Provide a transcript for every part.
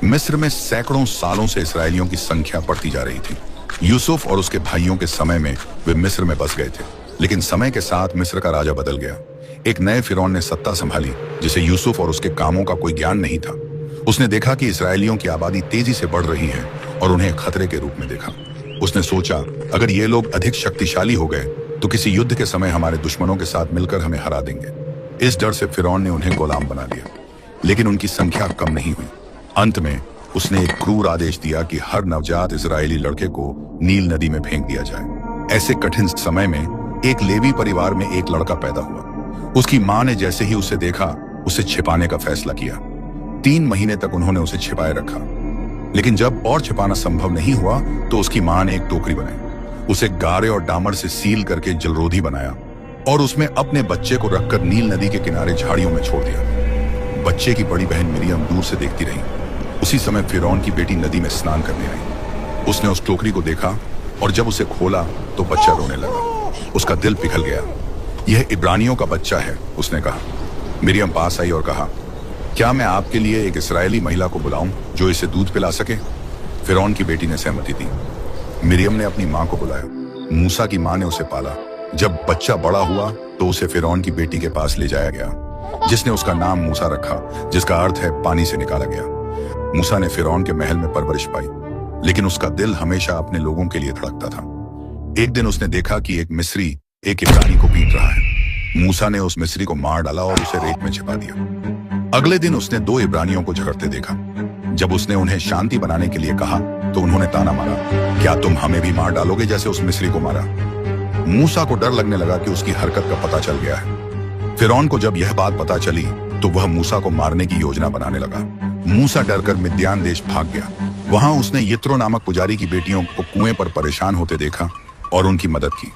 मिस्र में सैकड़ों सालों से इसराइलियों की संख्या बढ़ती जा रही थी। यूसुफ और उसके भाइयों के समय में वे मिस्र में बस गए थे, लेकिन समय के साथ मिस्र का राजा बदल गया। एक नए फिरौन ने सत्ता संभाली, जिसे यूसुफ और उसके कामों का कोई ज्ञान नहीं था। उसने देखा कि इसराइलियों की आबादी तेजी से बढ़ रही है और उन्हें एक खतरे के रूप में देखा। उसने सोचा, अगर ये लोग अधिक शक्तिशाली हो गए तो किसी युद्ध के समय हमारे दुश्मनों के साथ मिलकर हमें हरा देंगे। इस डर से फिरौन ने उन्हें गुलाम बना दिया, लेकिन उनकी संख्या कम नहीं हुई। अंत में उसने एक क्रूर आदेश दिया कि हर नवजात इजरायली लड़के को नील नदी में फेंक दिया जाए। ऐसे कठिन समय में एक लेवी परिवार में एक लड़का पैदा हुआ। उसकी मां ने जैसे ही उसे देखा, उसे छिपाने का फैसला किया। 3 महीने तक उन्होंने उसे छिपाए रखा, लेकिन जब और छिपाना संभव नहीं हुआ तो उसकी मां ने एक टोकरी बनाई, उसे गारे और डामर से सील करके जलरोधी बनाया और उसमें अपने बच्चे को रखकर नील नदी के किनारे झाड़ियों में छोड़ दिया। बच्चे की बड़ी बहन मिरियम दूर से देखती रही। उसी समय फिरौन की बेटी नदी में स्नान करने आई। उसने उस टोकरी को देखा और जब उसे खोला तो बच्चा रोने लगा। उसका दिल पिघल गया। यह इब्रानियों का बच्चा है, उसने कहा। मिरियम पास आई और कहा, क्या मैं आपके लिए एक इस्राएली महिला को बुलाऊं जो इसे दूध पिला सके? फिरौन की बेटी ने सहमति दी। मिरियम ने अपनी मां को बुलाया। मूसा की मां ने उसे पाला। जब बच्चा बड़ा हुआ तो उसे फिरौन की बेटी के पास ले जाया गया, जिसने उसका नाम मूसा रखा, जिसका अर्थ है पानी से निकाला गया। मूसा ने फिरौन के महल में परवरिश पाई, लेकिन उसका दिल हमेशा अपने लोगों के लिए धड़कता था। एक दिन उसने देखा कि एक मिस्री एक इब्रानी को पीट रहा है। मूसा ने उस मिस्री को मार डाला और उसे रेत में छिपा दिया। अगले दिन उसने 2 इब्रानियों को झगड़ते देखा। जब उसने उन्हें शांति बनाने के लिए कहा तो उन्होंने ताना मारा, क्या तुम हमें भी मार डालोगे जैसे उस मिस्री को मारा? मूसा को डर लगने लगा कि उसकी हरकत का पता चल गया है। फिरौन को जब यह बात पता चली तो वह मूसा को मारने की योजना बनाने लगा। मूसा डरकर मिद्यान देश भाग गया। वहां उसने यित्रो नामक पुजारी की बेटियों को कुएं पर परेशान होते देखा और उनकी मदद की।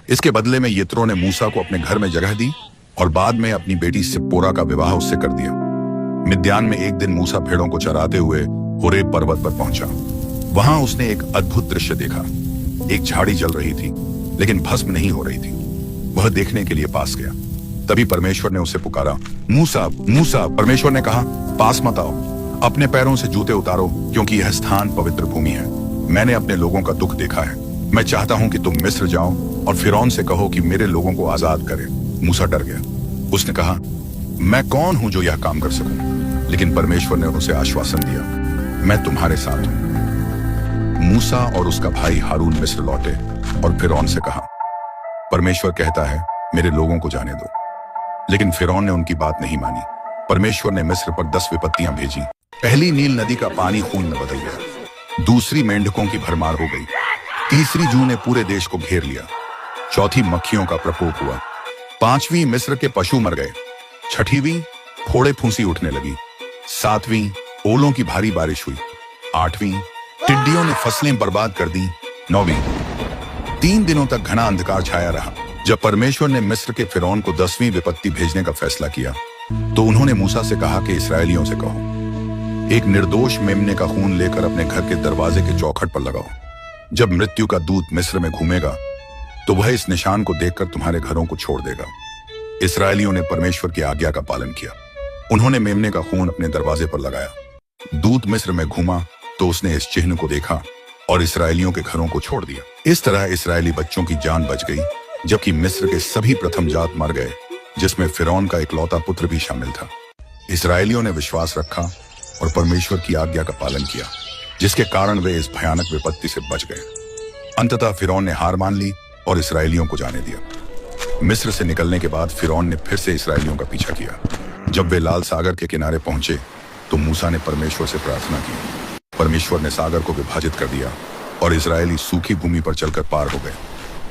इसके बदले में यित्रो ने मूसा को अपने घर में जगह दी और बाद में अपनी बेटी सिप्पोरा का विवाह उससे कर दिया। मिद्यान में एक दिन मूसा भेड़ों को चराते हुए होरेब पर्वत पर पहुंचा। वहां उसने एक अद्भुत दृश्य देखा। एक झाड़ी जल रही थी, लेकिन भस्म नहीं हो रही थी। वह देखने के लिए पास गया। तभी परमेश्वर ने उसे पुकारा, मूसा, मूसा। परमेश्वर ने कहा, पास मत आओ, अपने पैरों से जूते उतारो, क्योंकि यह स्थान पवित्र भूमि है। मैंने अपने लोगों का दुख देखा है। मैं चाहता हूं कि तुम मिस्र जाओ और फिरौन से कहो कि मेरे लोगों को आजाद करे। मूसा डर गया। उसने कहा, मैं कौन हूं जो यह काम कर सकूं? लेकिन परमेश्वर ने उसे आश्वासन दिया, मैं तुम्हारे साथ हूं। मूसा और उसका भाई हारून मिस्र लौटे और फिरौन से कहा, परमेश्वर कहता है, मेरे लोगों को जाने दो। लेकिन फिरौन ने उनकी बात नहीं मानी। परमेश्वर ने मिस्र पर 10 विपत्तियां भेजी। पहली, नील नदी का पानी खून में बदल गया। दूसरी, मेंढकों की भरमार हो गई। तीसरी, जूं ने पूरे देश को घेर लिया। चौथी, मक्खियों का प्रकोप हुआ। 5वीं, मिस्र के पशु मर गए। 6वीं, फोड़े फूंसी उठने लगी। 7वीं, ओलों की भारी बारिश हुई। 8वीं, टिड्डियों ने फसलें बर्बाद कर दी। 9वीं, 3 दिनों तक घना अंधकार छाया रहा। जब परमेश्वर ने मिस्र के फिरौन को 10वीं विपत्ति भेजने का फैसला किया तो उन्होंने मूसा से कहा कि इसराइलियों से कहो, एक निर्दोष मेमने का खून लेकर अपने घर के दरवाजे के चौखट पर लगाओ। जब मृत्यु का दूत मिस्र में घूमेगा तो वह इस निशान को देखकर तुम्हारे घरों को छोड़ देगा। इसराइलियों ने परमेश्वर की आज्ञा का पालन किया। उन्होंने मेमने का खून अपने दरवाजे पर लगाया। दूत मिस्र में घूमा तो उसने इस चिन्ह को देखा और इसराइलियों के घरों को छोड़ दिया। इस तरह इसराइली बच्चों की जान बच गई, जबकि मिस्र के सभी प्रथम जात मर गए, जिसमें फिरौन का इकलौता पुत्र भी शामिल था। इसराइलियों ने विश्वास रखा और परमेश्वर की आज्ञा का पालन किया, जिसके कारण वे इस भयानक विपत्ति से बच गए। अंततः फिरौन ने हार मान ली और इसराइलियों को जाने दिया। मिस्र से निकलने के बाद फिरौन ने फिर से इसराइलियों का पीछा किया। जब वे लाल सागर के किनारे पहुंचे तो मूसा ने परमेश्वर से प्रार्थना की। परमेश्वर ने सागर को विभाजित कर दिया और इसराइली सूखी भूमि पर चलकर पार हो गए।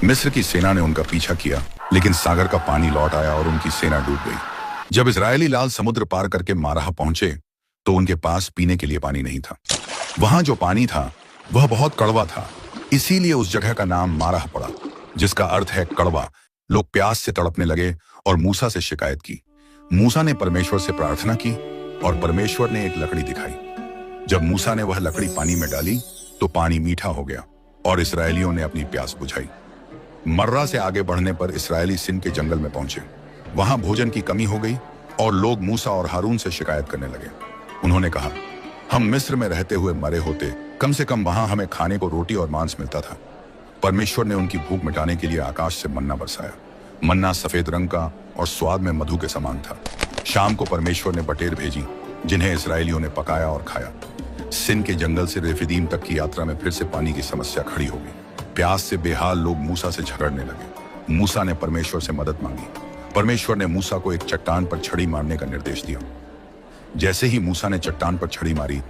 मिस्र की सेना ने उनका पीछा किया, लेकिन सागर का पानी लौट आया और उनकी सेना डूब गई। जब इजरायली लाल समुद्र पार करके माराह पहुंचे तो उनके पास पीने के लिए पानी नहीं था। वहां जो पानी था वह बहुत कड़वा था, इसीलिए उस जगह का नाम माराह पड़ा, जिसका अर्थ है कड़वा। लोग प्यास से तड़पने लगे और मूसा से शिकायत की। मूसा ने परमेश्वर से प्रार्थना की और परमेश्वर ने एक लकड़ी दिखाई। जब मूसा ने वह लकड़ी पानी में डाली तो पानी मीठा हो गया और इसराइलियों ने अपनी प्यास बुझाई। मर्रा से आगे बढ़ने पर इसराइली सिन के जंगल में पहुंचे। वहां भोजन की कमी हो गई और लोग मूसा और हारून से शिकायत करने लगे। उन्होंने कहा, हम मिस्र में रहते हुए मरे होते, कम से कम वहां हमें खाने को रोटी और मांस मिलता था। परमेश्वर ने उनकी भूख मिटाने के लिए आकाश से मन्ना बरसाया। मन्ना सफेद रंग का और स्वाद में मधु के समान था। शाम को परमेश्वर ने बटेर भेजी, जिन्हें इसराइलियों ने पकाया और खाया। सिन के जंगल से रेफिदीम तक की यात्रा में फिर से पानी की समस्या खड़ी हो गई। प्यास से बेहाल लोग मूसा से झगड़ने लगे। मूसा ने परमेश्वर से मदद मांगी। परमेश्वर ने मूसा को एक चट्टान पर छड़ी मारने का निर्देश दिया। जैसे ही मूसा ने चट्टान पर छड़ी मारी,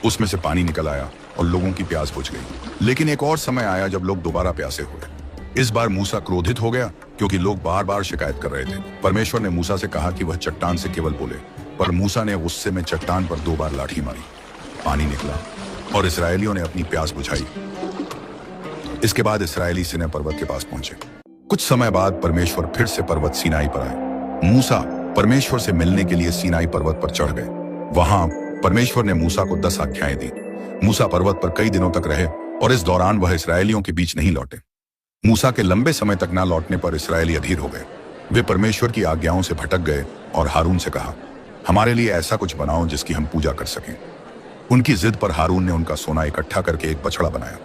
उसमें से पानी निकल आया और लोगों की प्यास बुझ गई। लेकिन एक और समय आया जब लोग दोबारा प्यासे हुए। इस बार मूसा क्रोधित हो गया क्योंकि लोग बार बार शिकायत कर रहे थे। परमेश्वर ने मूसा से कहा कि वह चट्टान से केवल बोले, पर मूसा ने गुस्से में चट्टान पर 2 बार लाठी मारी। पानी निकला और इसराइलियों ने अपनी प्यास बुझाई। इसके बाद इसराइली सीनै पर्वत के पास पहुंचे। कुछ समय बाद परमेश्वर फिर से पर्वत सीनाई पर आए। मूसा परमेश्वर से मिलने के लिए सीनाई पर्वत पर चढ़ गए। वहां परमेश्वर ने मूसा को 10 आज्ञाएं दी। मूसा पर्वत पर कई दिनों तक रहे और इस दौरान वह इसराइलियों के बीच नहीं लौटे। मूसा के लंबे समय तक न लौटने पर इसराइली अधीर हो गए। वे परमेश्वर की आज्ञाओं से भटक गए और हारून से कहा, हमारे लिए ऐसा कुछ बनाओ जिसकी हम पूजा कर सकें। उनकी जिद पर हारून ने उनका सोना इकट्ठा करके एक बछड़ा बनाया।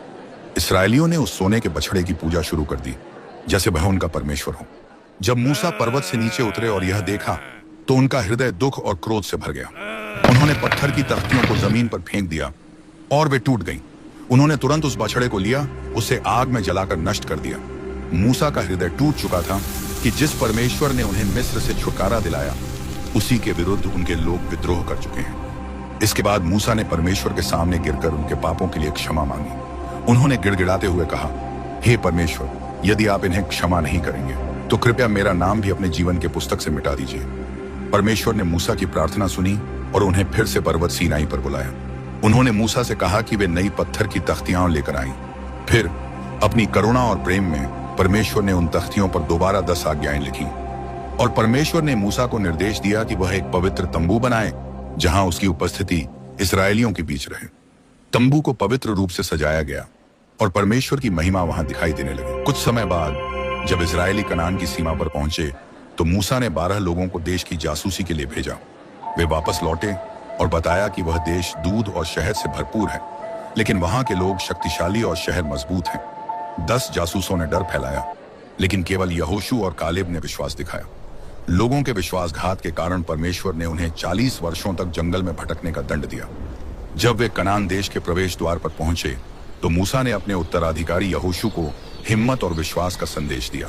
इसराइलियों ने उस सोने के बछड़े की पूजा शुरू कर दी, जैसे वह उनका परमेश्वर हो। जब मूसा पर्वत से नीचे उतरे और यह देखा तो उनका हृदय दुख और क्रोध से भर गया। उन्होंने पत्थर की तख्तियों को जमीन पर फेंक दिया और वे टूट गईं। उन्होंने तुरंत उस बछड़े को लिया, उसे आग में जलाकर नष्ट कर दिया। मूसा का हृदय टूट चुका था कि जिस परमेश्वर ने उन्हें मिस्र से छुटकारा दिलाया, उसी के विरुद्ध उनके लोग विद्रोह कर चुके हैं। इसके बाद मूसा ने परमेश्वर के सामने गिरकर उनके पापों के लिए क्षमा मांगी। उन्होंने गिड़गिड़ाते हुए कहा, हे परमेश्वर, यदि आप इन्हें क्षमा नहीं करेंगे तो कृपया मेरा नाम भी अपने जीवन के पुस्तक से मिटा दीजिए। परमेश्वर ने मूसा की प्रार्थना सुनी और उन्हें फिर से पर्वत सीनाई पर बुलाया। उन्होंने मूसा से कहा कि वे नई पत्थर की तख्तियां लेकर आईं। फिर अपनी करुणा और प्रेम में परमेश्वर ने उन तख्तियों पर दोबारा 10 आज्ञाएं लिखी और परमेश्वर ने मूसा को निर्देश दिया कि वह एक पवित्र तंबू बनाए जहां उसकी उपस्थिति इसराइलियों के बीच रहे। तंबू को पवित्र रूप से सजाया गया और परमेश्वर की महिमा वहां दिखाई देने लगी। कुछ समय बाद जब इजरायली कनान की सीमा पर पहुंचे तो मूसा ने 12 लोगों को देश की जासूसी के लिए भेजा। वे वापस लौटे और बताया कि वह देश दूध और शहद से भरपूर है, लेकिन वहां के लोग शक्तिशाली और शहर मजबूत हैं। 10 जासूसों ने डर फैलाया, लेकिन केवल यहोशू और कालेब ने विश्वास दिखाया। लोगों के विश्वासघात के कारण परमेश्वर ने उन्हें 40 वर्षों तक जंगल में भटकने का दंड दिया। जब वे कनान देश के प्रवेश द्वार पर पहुंचे तो मूसा ने अपने उत्तराधिकारी यहोशू को हिम्मत और विश्वास का संदेश दिया।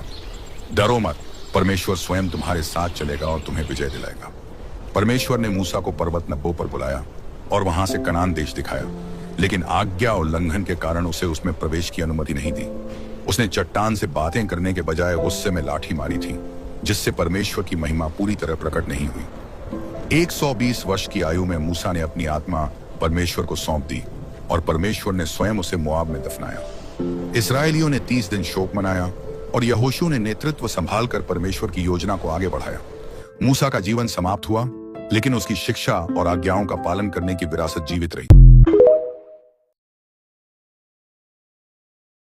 डरो मत, परमेश्वर स्वयं तुम्हारे साथ चलेगा और तुम्हें विजय दिलाएगा। परमेश्वर ने मूसा को पर्वत नब्बो पर बुलाया और वहां से कनान देश दिखाया, लेकिन आज्ञा और उल्लंघन के कारण उसे उसमें प्रवेश की अनुमति नहीं दी। उसने चट्टान से बातें करने के बजाय गुस्से में लाठी मारी थी, जिससे परमेश्वर की महिमा पूरी तरह प्रकट नहीं हुई। 120 वर्ष की आयु में मूसा ने अपनी आत्मा परमेश्वर को सौंप दी और परमेश्वर ने स्वयं उसे मोआब में दफनाया। इसराइलियों ने 30 दिन शोक मनाया और यहोशू ने नेतृत्व संभालकर परमेश्वर की योजना को आगे बढ़ाया। मूसा का जीवन समाप्त हुआ, लेकिन उसकी शिक्षा और आज्ञाओं का पालन करने की विरासत जीवित रही।